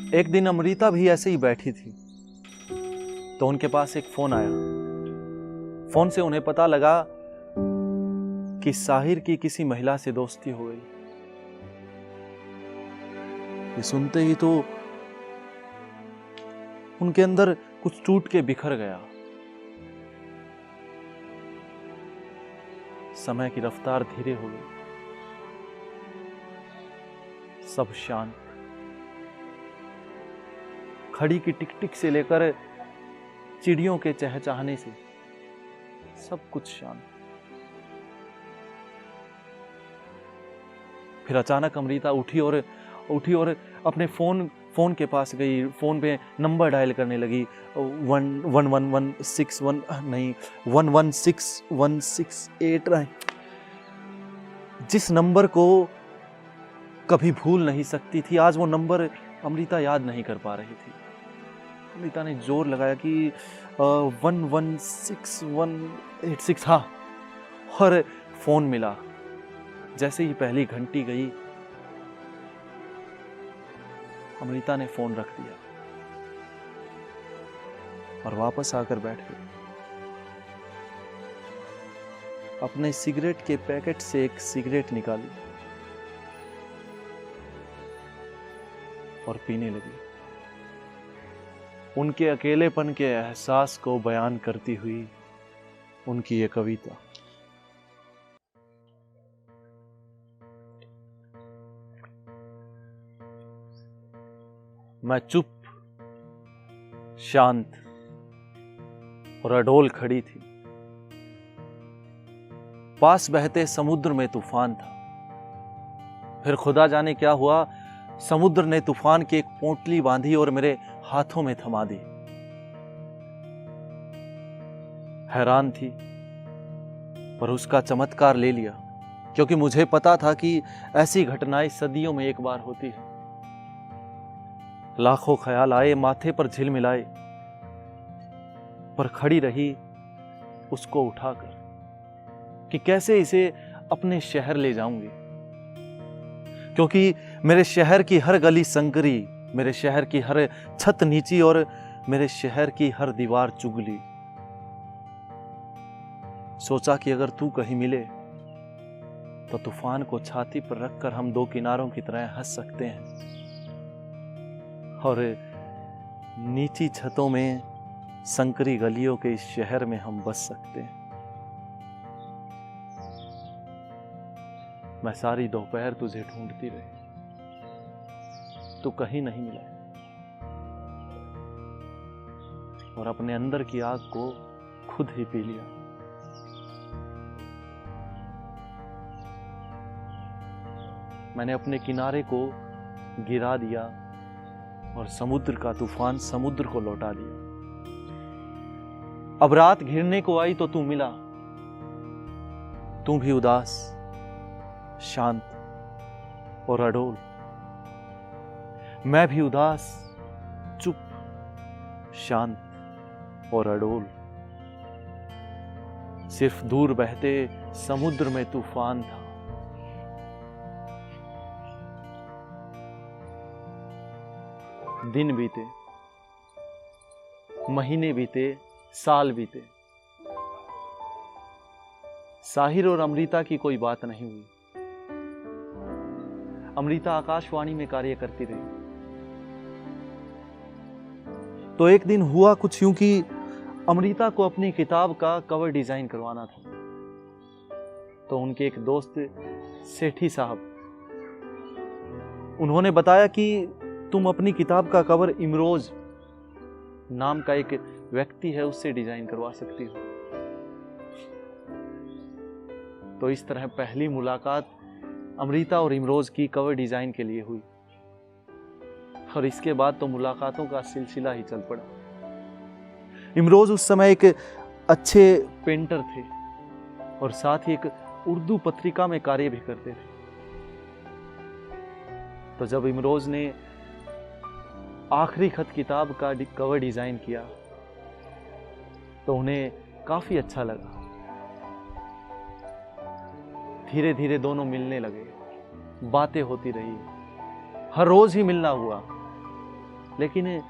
एक दिन अमृता भी ऐसे ही बैठी थी तो उनके पास एक फोन आया। फोन से उन्हें पता लगा कि साहिर की किसी महिला से दोस्ती हो गई। ये सुनते ही तो उनके अंदर कुछ टूट के बिखर गया। समय की रफ्तार धीरे हो गई, सब शांत। खड़ी की टिक टिक से लेकर चिड़ियों के चहचहाने से सब कुछ शांत। फिर अचानक अमृता उठी और अपने फोन के पास गई। फोन पे नंबर डायल करने लगी। 11161 नहीं 116168 जिस नंबर को कभी भूल नहीं सकती थी, आज वो नंबर अमृता याद नहीं कर पा रही थी। अमृता ने जोर लगाया कि 116186। हाँ, और फोन मिला। जैसे ही पहली घंटी गई, अमृता ने फोन रख दिया और वापस आकर बैठ गई। अपने सिगरेट के पैकेट से एक सिगरेट निकाली और पीने लगी। उनके अकेलेपन के एहसास को बयान करती हुई उनकी ये कविता। मैं चुप, शांत और अडोल खड़ी थी। पास बहते समुद्र में तूफान था। फिर खुदा जाने क्या हुआ, समुद्र ने तूफान की एक पोटली बांधी और मेरे हाथों में थमा दी। हैरान थी पर उसका चमत्कार ले लिया, क्योंकि मुझे पता था कि ऐसी घटनाएं सदियों में एक बार होती है। लाखों ख्याल आए, माथे पर झिलमिलाए, पर खड़ी रही उसको उठाकर कि कैसे इसे अपने शहर ले जाऊंगी, क्योंकि मेरे शहर की हर गली संकरी, मेरे शहर की हर छत नीची और मेरे शहर की हर दीवार चुगली। सोचा कि अगर तू कहीं मिले तो तूफान को छाती पर रखकर हम दो किनारों की तरह हंस सकते हैं और नीची छतों में संकरी गलियों के इस शहर में हम बस सकते हैं। मैं सारी दोपहर तुझे ढूंढती रही, तू कहीं नहीं मिला और अपने अंदर की आग को खुद ही पी लिया। मैंने अपने किनारे को गिरा दिया और समुद्र का तूफान समुद्र को लौटा दिया। अब रात घिरने को आई तो तू मिला। तू भी उदास, शांत और अडोल। मैं भी उदास, चुप, शांत और अडोल। सिर्फ दूर बहते समुद्र में तूफान था। दिन बीते, महीने बीते, साल बीते। साहिर और अमृता की कोई बात नहीं हुई। अमृता आकाशवाणी में कार्य करती रही। तो एक दिन हुआ कुछ यूं कि अमृता को अपनी किताब का कवर डिजाइन करवाना था। तो उनके एक दोस्त सेठी साहब, उन्होंने बताया कि तुम अपनी किताब का कवर इमरोज नाम का एक व्यक्ति है, उससे डिजाइन करवा सकती हो। तो इस तरह पहली मुलाकात अमृता और इमरोज की कवर डिजाइन के लिए हुई और इसके बाद तो मुलाकातों का सिलसिला ही चल पड़ा। इमरोज उस समय एक अच्छे पेंटर थे और साथ ही एक उर्दू पत्रिका में कार्य भी करते थे। तो जब इमरोज ने आखिरी खत किताब का कवर डिजाइन किया तो उन्हें काफी अच्छा लगा। धीरे धीरे दोनों मिलने लगे, बातें होती रही, हर रोज ही मिलना हुआ। लेकिन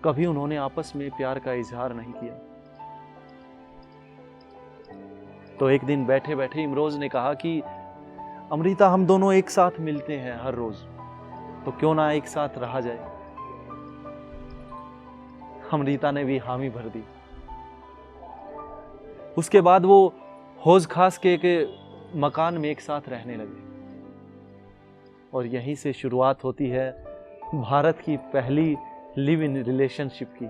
कभी उन्होंने आपस में प्यार का इजहार नहीं किया। तो एक दिन बैठे बैठे इमरोज ने कहा कि अमृता, हम दोनों एक साथ मिलते हैं हर रोज, तो क्यों ना एक साथ रहा जाए। अमृता ने भी हामी भर दी। उसके बाद वो हौज खास के एक मकान में एक साथ रहने लगे और यहीं से शुरुआत होती है भारत की पहली लिव इन रिलेशनशिप की।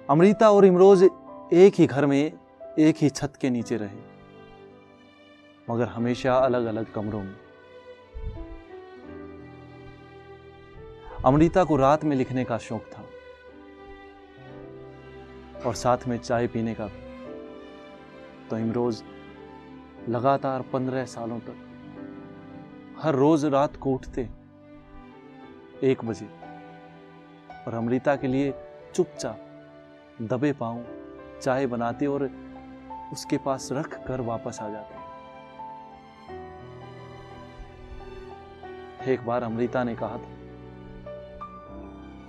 अमृता और इमरोज एक ही घर में एक ही छत के नीचे रहे, मगर हमेशा अलग अलग कमरों में। अमृता को रात में लिखने का शौक था और साथ में चाय पीने का भी। तो इमरोज लगातार 15 सालों तक हर रोज रात को उठते 1 बजे और अमृता के लिए चुपचाप दबे पांव चाय बनाते और उसके पास रख कर वापस आ जाते। एक बार अमृता ने कहा था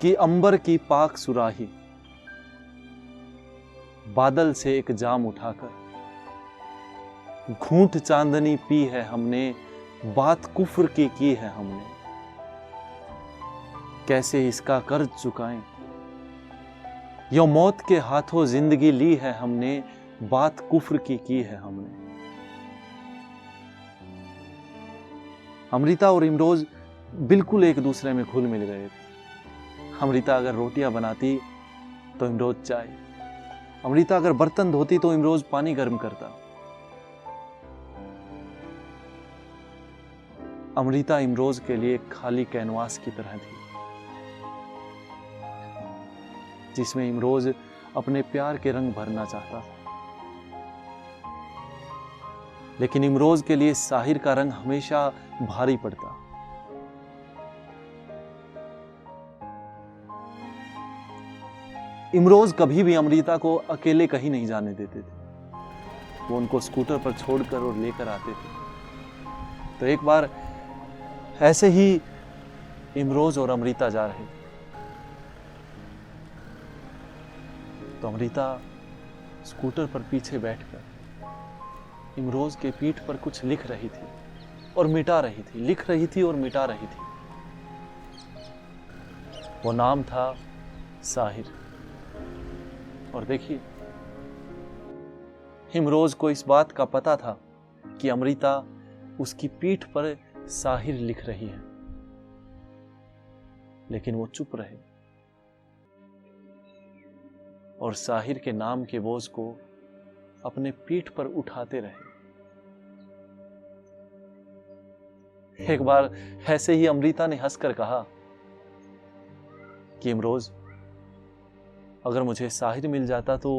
कि अंबर की पाक सुराही, बादल से एक जाम उठाकर, घूंट चांदनी पी है हमने, बात कुफ्र की है हमने, कैसे इसका कर्ज चुकाएं, यो मौत के हाथों जिंदगी ली है हमने, बात कुफ्र की है हमने। अमृता और इमरोज बिल्कुल एक दूसरे में घुल मिल गए थे। अमृता अगर रोटियां बनाती तो इमरोज चाय, अमृता अगर बर्तन धोती तो इमरोज पानी गर्म करता। अमृता इमरोज के लिए खाली कैनवास की तरह थी, जिसमें इमरोज अपने प्यार के रंग भरना चाहता था। लेकिन इमरोज के लिए साहिर का रंग हमेशा भारी पड़ता। इमरोज कभी भी अमृता को अकेले कहीं नहीं जाने देते थे। वो उनको स्कूटर पर छोड़कर और लेकर आते थे। तो एक बार ऐसे ही इमरोज और अमृता जा रहे थे। तो अमृता स्कूटर पर पीछे बैठकर इमरोज के पीठ पर कुछ लिख रही थी और मिटा रही थी, लिख रही थी और मिटा रही थी। वो नाम था साहिर। और देखिए, इमरोज को इस बात का पता था कि अमृता उसकी पीठ पर साहिर लिख रही है, लेकिन वो चुप रहे और साहिर के नाम के बोझ को अपने पीठ पर उठाते रहे। एक बार ऐसे ही अमृता ने हंसकर कहा कि इमरोज, अगर मुझे साहिर मिल जाता तो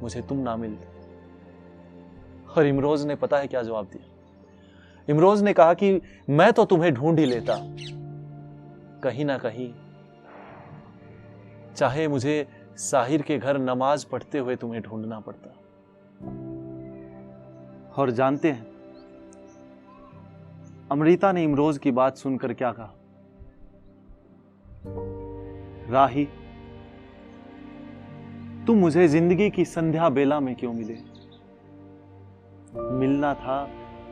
मुझे तुम ना मिलते। और इमरोज ने पता है क्या जवाब दिया? इमरोज ने कहा कि मैं तो तुम्हें ढूंढ ही लेता, कहीं ना कहीं, चाहे मुझे साहिर के घर नमाज पढ़ते हुए तुम्हें ढूंढना पड़ता। और जानते हैं अमृता ने इमरोज की बात सुनकर क्या कहा? राही, तुम मुझे जिंदगी की संध्या बेला में क्यों मिले? मिलना था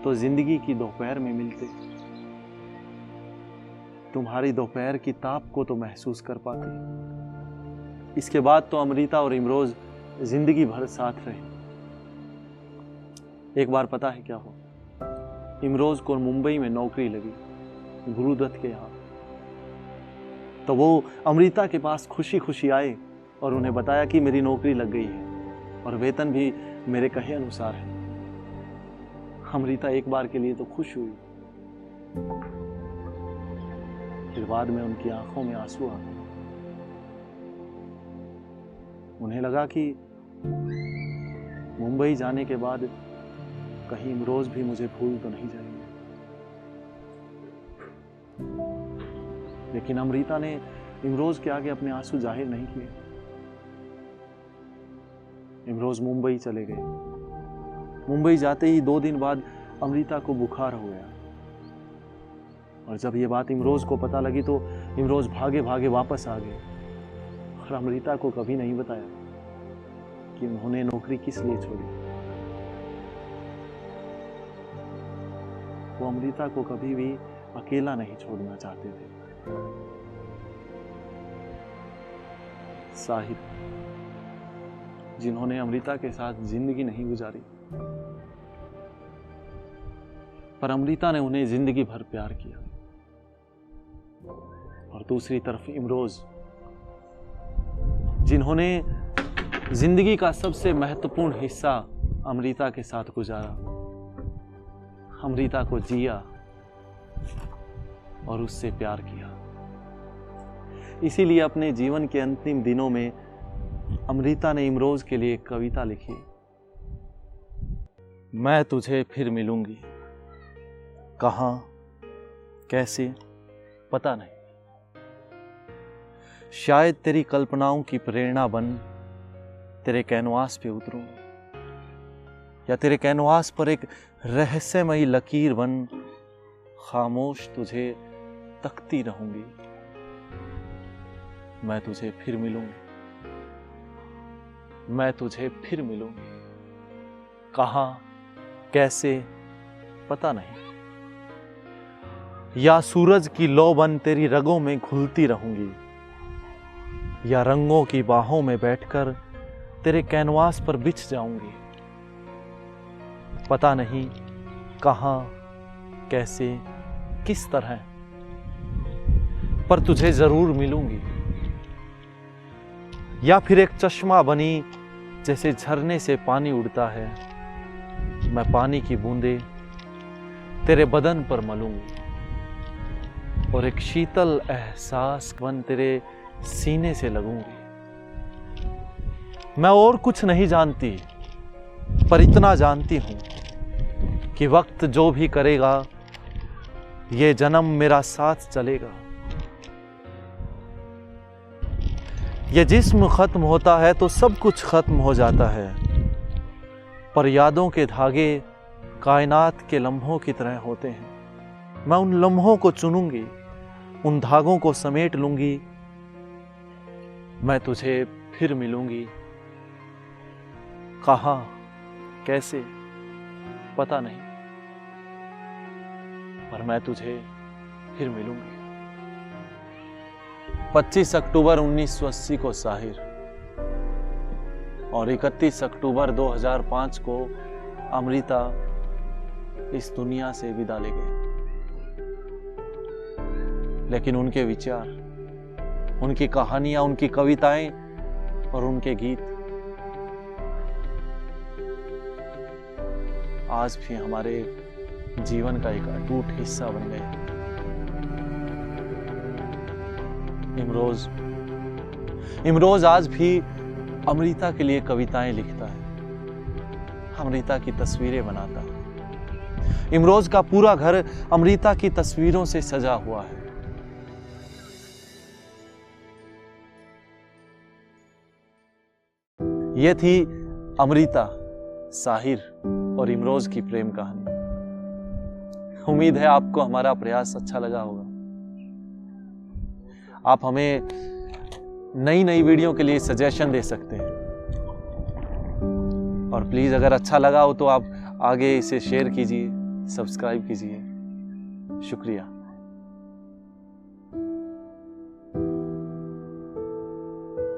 तो जिंदगी की दोपहर में मिलते। तुम्हारी दोपहर की ताप को तो महसूस कर पाते। इसके बाद तो अमृता और इमरोज जिंदगी भर साथ रहे। एक बार पता है क्या हुआ? इमरोज को मुंबई में नौकरी लगी गुरुदत्त के यहां। तो वो अमृता के पास खुशी खुशी आए और उन्हें बताया कि मेरी नौकरी लग गई है और वेतन भी मेरे कहे अनुसार है। अमृता एक बार के लिए तो खुश हुई, फिर बाद में उनकी आंखों में आंसू आ गए। उन्हें लगा कि मुंबई जाने के बाद कहीं इमरोज भी मुझे भूल तो नहीं जाएंगे। लेकिन अमृता ने इमरोज के आगे अपने आंसू जाहिर नहीं किए। इमरोज मुंबई चले गए। मुंबई जाते ही 2 दिन बाद अमृता को बुखार हो गया और जब ये बात इमरोज को पता लगी तो इमरोज भागे भागे वापस आ गए और अमृता को कभी नहीं बताया कि उन्होंने नौकरी किस लिए छोड़ी। वो अमृता को कभी भी अकेला नहीं छोड़ना चाहते थे। साहिर, जिन्होंने अमृता के साथ जिंदगी नहीं गुजारी, पर अमृता ने उन्हें जिंदगी भर प्यार किया। और दूसरी तरफ इमरोज, जिन्होंने जिंदगी का सबसे महत्वपूर्ण हिस्सा अमृता के साथ गुजारा, अमृता को जिया और उससे प्यार किया। इसीलिए अपने जीवन के अंतिम दिनों में अमृता ने इमरोज के लिए एक कविता लिखी। मैं तुझे फिर मिलूंगी, कहां, कैसे, पता नहीं। शायद तेरी कल्पनाओं की प्रेरणा बन तेरे कैनवास पे उतरूं, या तेरे कैनवास पर एक रहस्यमयी लकीर बन खामोश तुझे तकती रहूंगी। मैं तुझे फिर मिलूंगी, मैं तुझे फिर मिलूंगी, कहां, कैसे, पता नहीं। या सूरज की लौ बन तेरी रगों में घुलती रहूंगी, या रंगों की बाहों में बैठकर तेरे कैनवास पर बिछ जाऊंगी। पता नहीं कहां, कैसे, किस तरह, पर तुझे जरूर मिलूंगी। या फिर एक चश्मा बनी जैसे झरने से पानी उड़ता है, मैं पानी की बूंदें तेरे बदन पर मलूंगी, और एक शीतल एहसास बन तेरे सीने से लगूंगी। मैं और कुछ नहीं जानती, पर इतना जानती हूं कि वक्त जो भी करेगा ये जन्म मेरा साथ चलेगा। ये जिस्म खत्म होता है तो सब कुछ खत्म हो जाता है, पर यादों के धागे कायनात के लम्हों की तरह होते हैं। मैं उन लम्हों को चुनूंगी, उन धागों को समेट लूंगी। मैं तुझे फिर मिलूंगी, कहां, कैसे, पता नहीं, पर मैं तुझे फिर मिलूंगी। 25 अक्टूबर 1980 को साहिर और 31 अक्टूबर 2005 को अमृता इस दुनिया से विदा ले गए। लेकिन उनके विचार, उनकी कहानियां, उनकी कविताएं और उनके गीत आज भी हमारे जीवन का एक अटूट हिस्सा बन गए। इमरोज आज भी अमृता के लिए कविताएं लिखता है, अमृता की तस्वीरें बनाता है। इमरोज का पूरा घर अमृता की तस्वीरों से सजा हुआ है। यह थी अमृता, साहिर और इमरोज की प्रेम कहानी। उम्मीद है आपको हमारा प्रयास अच्छा लगा होगा। आप हमें नई नई वीडियो के लिए सजेशन दे सकते हैं, और प्लीज अगर अच्छा लगा हो तो आप आगे इसे शेयर कीजिए, सब्सक्राइब कीजिए। शुक्रिया।